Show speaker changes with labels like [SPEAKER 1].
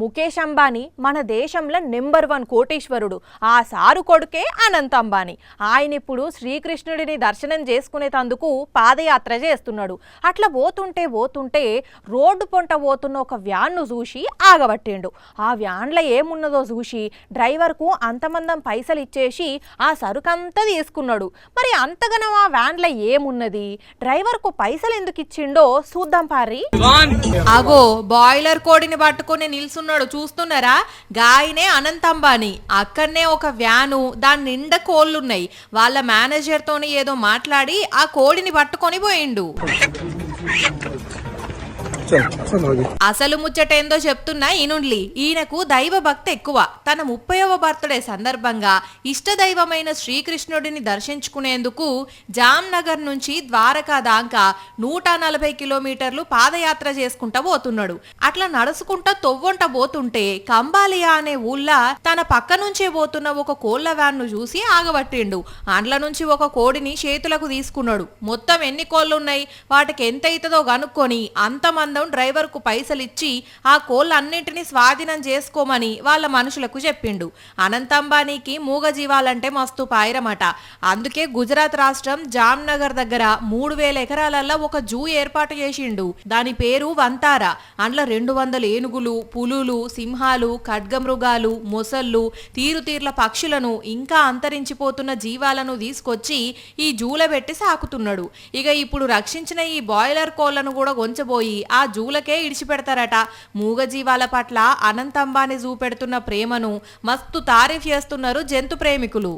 [SPEAKER 1] ముఖేష్ అంబానీ మన దేశంలో నెంబర్ 1 కోటీశ్వరుడు. ఆ సారు కొడుకే అనంత్ అంబానీ. ఆయన ఇప్పుడు శ్రీకృష్ణుడిని దర్శనం చేసుకునేటందుకు పాదయాత్ర చేస్తున్నాడు. అట్లా పోతుంటే రోడ్డు పొంట పోతున్న ఒక వ్యాన్ను చూసి ఆగబట్టిండు. ఆ వ్యాన్లో ఏమున్నదో చూసి డ్రైవర్కు అంతమందం పైసలు ఇచ్చేసి ఆ సరుకంతా తీసుకున్నాడు. మరి అంతగనం ఆ వ్యాన్లో ఏమున్నది, డ్రైవర్కు పైసలు ఎందుకు ఇచ్చిండో చూద్దాం పారి.
[SPEAKER 2] అగో బాయిలర్ కోడిని పట్టుకుని నిల్చున్నాడు చూస్తున్నారా, గాయనే అనంత్ అంబానీ. అక్కడనే ఒక వ్యాను, దాని నిండా కోళ్లున్నాయి. వాళ్ళ మేనేజర్ తోని ఏదో మాట్లాడి ఆ కోడిని పట్టుకొని పోయిండు. అసలు ముచ్చటేందో చెప్తున్నా ఈనుండ్లి. ఈయనకు దైవ భక్తి ఎక్కువ. తన 30వ బర్త్డే సందర్భంగా ఇష్టదైవమైన శ్రీకృష్ణుడిని దర్శించుకునేందుకు జామ్నగర్ నుంచి ద్వారకా దాకా 140 కిలోమీటర్లు పాదయాత్ర చేసుకుంటా పోతున్నాడు. అట్లా నడుచుకుంటా తొవ్వంట పోతుంటే కంబాలియా అనే ఊళ్ళో తన పక్క నుంచే పోతున్న ఒక కోళ్ల వ్యాన్ను చూసి ఆగబట్టిండు. అండ్ల నుంచి ఒక కోడిని చేతులకు తీసుకున్నాడు. మొత్తం ఎన్ని కోళ్లున్నాయి, వాటికి ఎంత అవుతుందో కనుక్కొని అంతమంది డ్రైవర్ కు పైసలు ఇచ్చి ఆ కోళ్ళన్నింటినీ స్వాధీనం చేసుకోమని వాళ్ళ మనుషులకు చెప్పిండు. అనంత్ అంబానీకి మూగ జీవాలంటే మస్తు పాయిరమట. అందుకే గుజరాత్ రాష్ట్రం జామ్నగర్ దగ్గర 3000 ఎకరాలలో ఒక జూ ఏర్పాటు చేసిండు. దాని పేరు వంతారా. అందులో 200 ఏనుగులు, పులులు, సింహాలు, ఖడ్గమృగాలు, మొసళ్ళు, తీరుతీర్ల పక్షులను ఇంకా అంతరించిపోతున్న జీవాలను తీసుకొచ్చి ఈ జూలో పెట్టి సాకుతున్నాడు. ఇక ఇప్పుడు రక్షించిన ఈ బాయిలర్ కోళ్లను కూడా గొంచబోయి ఆ జూలకే ఇడిచిపెడతారట. మూగజీవాల పట్ల అనంత్ అంబానీ చూపెడుతున్న ప్రేమను మస్తు తారీఫ్ చేస్తున్నారు జంతు ప్రేమికులు.